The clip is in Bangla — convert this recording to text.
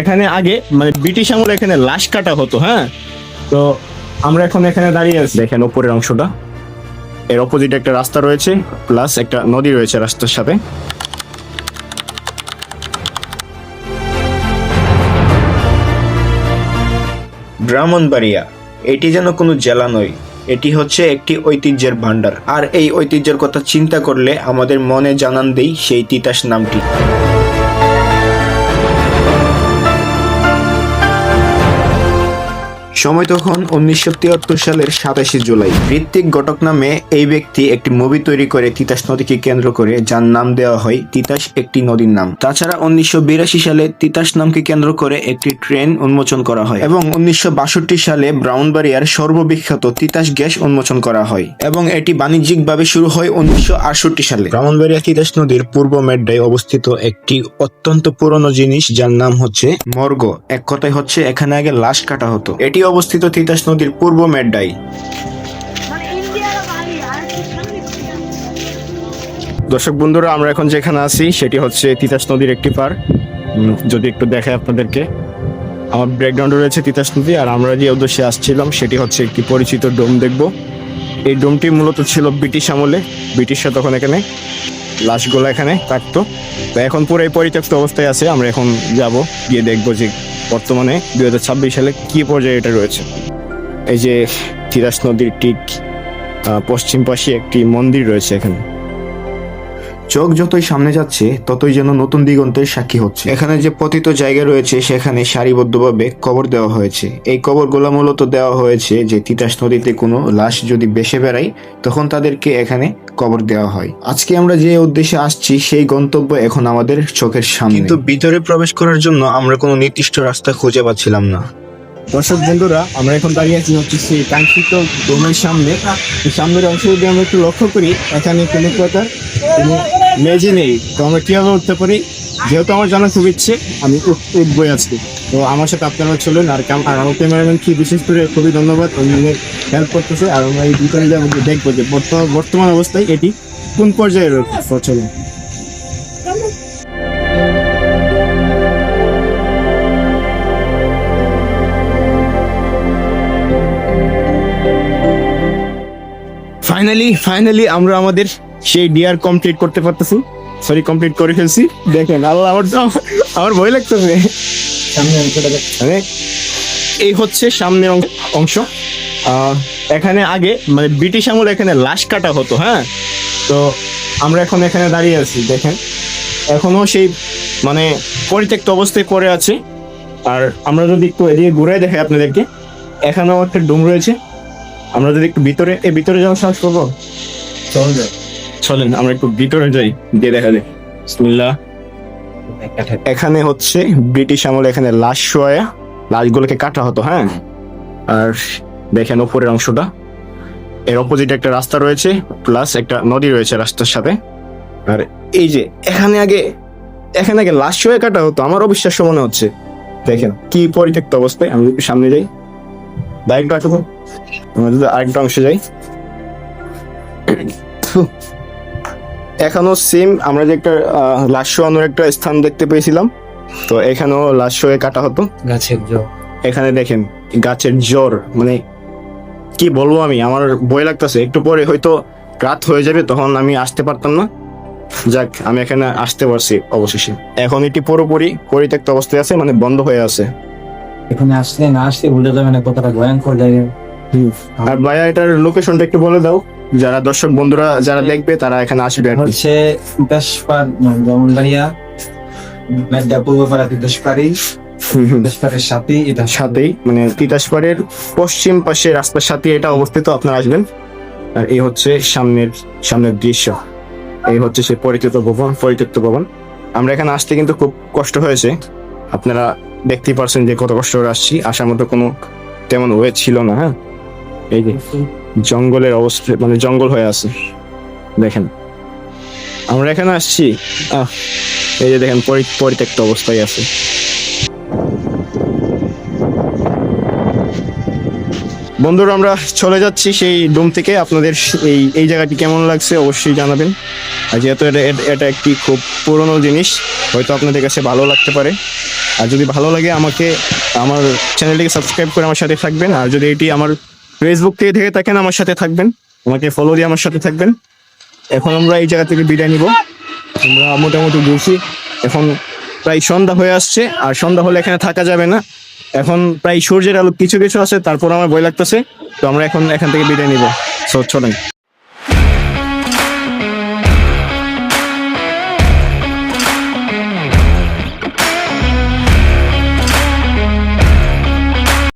এখানে আগে মানে ব্রিটিশ আমলে এখানে লাশ কাটা হতো। হ্যাঁ, তো আমরা এখন এখানে দাঁড়িয়ে আছি। দেখেন উপরের অংশটা, এর অপোজিটে একটা রাস্তা রয়েছে, প্লাস একটা নদী রয়েছে রাস্তার সাথে। ব্রাহ্মণবাড়িয়া এটি যেন কোনো জেলা নয়, এটি হচ্ছে একটি ঐতিহ্যের ভান্ডার। আর এই ঐতিহ্যের কথা চিন্তা করলে আমাদের মনে জানান দেই সেই তিতাস নামটি। সময় তখন 1973 সালের 27 জুলাই। ঋত্বিক ঘটক নামে এই ব্যক্তি একটি মুভি তৈরি করে তিতাস নদীকে কেন্দ্র করে, যার নাম দেওয়া হয় তিতাস একটি নদীর নাম। তাছাড়া 1982 সালে তিতাস নামকে কেন্দ্র করে একটি ট্রেন উন্মোচন করা হয় এবং 1962 সালে ব্রাহ্মণবাড়িয়ার সর্ববিখ্যাত তিতাস গ্যাস উন্মোচন করা হয় এবং এটি বাণিজ্যিকভাবে শুরু হয় 1968 সালে। ব্রাহ্মণবাড়িয়া তিতাস নদীর পূর্ব মেড্ডায় অবস্থিত একটি অত্যন্ত পুরনো জিনিস, যার নাম হচ্ছে মর্গ। এক কথায় হচ্ছে এখানে আগে লাশ কাটা হতো। এটি অবস্থিত তিতাস নদীর পূর্ব মেড্ডায়। দর্শক বন্ধুরা, আমরা এখন যেখানে আছি সেটি হচ্ছে তিতাস নদীর একটি পার। যদি একটু দেখাই আপনাদেরকে, আমার ব্যাকগ্রাউন্ডে রয়েছে তিতাস নদী, আর আমরা যে উদ্দেশ্যে আসছিলাম সেটি হচ্ছে একটি পরিচিত ডোম দেখব। এই ডোমটি মূলত ছিল ব্রিটিশ আমলে, ব্রিটিশরা তখন এখানে লাশগুলো এখানে কাটতো। তো এখন পুরো পরিত্যক্ত অবস্থায় আছে। আমরা এখন যাব, গিয়ে দেখবো যে বর্তমানে 2026 সালে কি পর্যায়ে এটা রয়েছে। এই যে তিতাস নদীর ঠিক পশ্চিম পাশে একটি মন্দির রয়েছে এখানে। চোখ যতই সামনে যাচ্ছে ততই যেন নতুন দিগন্তের সাক্ষী হচ্ছে। এখানে যে পতিত জায়গা রয়েছে সেখানে সারিবদ্ধভাবে কবর দেওয়া হয়েছে। এই কবরগুলো মূলত দেওয়া হয়েছে যে তিতাস নদীতে কোনো লাশ যদি ভেসে বেড়ায় তখন তাদেরকে এখানে কবর দেওয়া হয়। আজকে আমরা যে উদ্দেশ্যে আসছি সেই গন্তব্য এখন আমাদের চোখের সামনে, কিন্তু ভিতরে প্রবেশ করার জন্য আমরা কোনো নির্দিষ্ট রাস্তা খুঁজে পাচ্ছিলাম না। দর্শক বন্ধুরা, আমরা এখন দাঁড়িয়ে আছি হচ্ছে সেই কাঙ্ক্ষিত ডোমের সামনে। সামনের অংশ যদি আমরা একটু লক্ষ্য করি, এখানে কোনো প্রকার মেঝে নেই। তো আমরা কিভাবে উঠতে পারি? যেহেতু আমার জানার খুব ইচ্ছে, আমি উঠবই আজকে। তো আমার সাথে আপনারা চলুন। আর আমার ক্যামেরাম্যান কি বিশেষ করে খুবই ধন্যবাদ, উনি হেল্প করতেছে। আর আমরা এই দুটো দেখবো যে বর্তমান অবস্থায় এটি কোন পর্যায়ে রয়েছে। চলুন। ফাইনালি আমরা আমাদের সেই ডিআর কমপ্লিট করতে পারতেছি। কমপ্লিট করে ফেলছি। দেখেন আল্লাহ, আমার ভয় লাগতেছে। এই হচ্ছে সামনের অংশ। এখানে আগে মানে ব্রিটিশ আমলে এখানে লাশ কাটা হতো। হ্যাঁ, তো আমরা এখন এখানে দাঁড়িয়ে আছি। দেখেন এখনো সেই মানে পরিত্যক্ত অবস্থায় পড়ে আছে। আর আমরা যদি একটু এদিকে ঘুরে দেখাই আপনাদেরকে, এখানেও একটা ডোম রয়েছে। আমরা যদি একটু ভিতরে যাওয়ার সাহস করবো, চলেন আমরা একটু ভিতরে যাই, দিয়ে দেখা যায়। বিসমিল্লাহ। এখানে হচ্ছে ব্রিটিশ আমলে এখানে লাশ শোয়া, লাশগুলোকে কাটা হতো। হ্যাঁ, আর দেখেন উপরের অংশটা, এর অপোজিটে একটা রাস্তা রয়েছে, প্লাস একটা নদী রয়েছে রাস্তার সাথে। আর এই যে এখানে আগে লাশ শোয়া কাটা হতো। আমার অবিশ্বাস্য মনে হচ্ছে। দেখেন কি পরিত্যক্ত অবস্থায়। আমি একটু সামনে যাই, আরেকটা অংশে যাই। এখানেও সেম, আমরা যে একটা লাশ শোয়ানোর একটা স্থান দেখতে পেয়েছিলাম, তো এখানেও লাশ শোয়ে কাটা হতো। গাছের জোর, এখানে দেখেন গাছের জোর, মানে কি বলবো, আমার ভয় লাগতেছে। একটু পরে হয়তো রাত হয়ে যাবে, তখন আমি আসতে পারতাম না। যাক, আমি এখানে আসতে পারছি অবশেষে। এখন এটি পুরোপুরি পরিত্যক্ত অবস্থায় আছে, মানে বন্ধ হয়ে আছে। এখানে আসলে না আসলে ভুলে যাবে না, কতটা ভয়ঙ্কর জায়গা। আর ভাইয়া এটার লোকেশনটা একটু বলে দাও, যারা দর্শক বন্ধুরা যারা দেখবে তারা এখানে আসবে। হচ্ছে তিতাসপাড়, ব্রাহ্মণবাড়িয়া মেড্ডা পূর্বপাড়া তিতাসপাড়ের সাথেই, মানে তিতাসপাড়ের পশ্চিম পাশে রাস্তার সাথে এটা অবস্থিত। আপনারা আসবেন। আর এই হচ্ছে সামনের দৃশ্য। এই হচ্ছে সে পরিত্যক্ত ভবন। আমরা এখানে আসতে কিন্তু খুব কষ্ট হয়েছে। আপনারা দেখতেই পারছেন যে কত কষ্ট করে আসছি। আসার মতো কোনো তেমন ওয়ে ছিল না। হ্যাঁ, এই যে জঙ্গলের অবস্থা, মানে জঙ্গল হয়ে আছে। দেখেন আমরা এখানে আসছি, এই যে দেখেন পরিত্যক্ত অবস্থায় আছে। বন্ধুরা, আমরা চলে যাচ্ছি সেই ডোম থেকে। আপনাদের এই জায়গাটি কেমন লাগছে অবশ্যই জানাবেন। আর যেহেতু এটা একটি খুব পুরনো জিনিস, হয়তো আপনাদের কাছে ভালো লাগতে পারে। আর যদি ভালো লাগে আমাকে আমার চ্যানেলটিকে সাবস্ক্রাইব করে আমার সাথে থাকবেন। আর যদি এটি আমার ফেসবুক থেকে থেকে থাকেন আমার সাথে থাকবেন, আমাকে ফলো দিয়ে আমার সাথে থাকবেন। এখন আমরা এই জায়গা থেকে বিদায় নিব। আমরা মোটামুটি ঘুরছি, এখন প্রায় সন্ধ্যা হয়ে আসছে, আর সন্ধ্যা হলে এখানে থাকা যাবে না। এখন প্রায় সূর্যের আলো কিছু কিছু আছে, তারপর আমার ভয় লাগতেছে। তো আমরা এখন এখান থেকে বিদায় নিব। সো চলেন।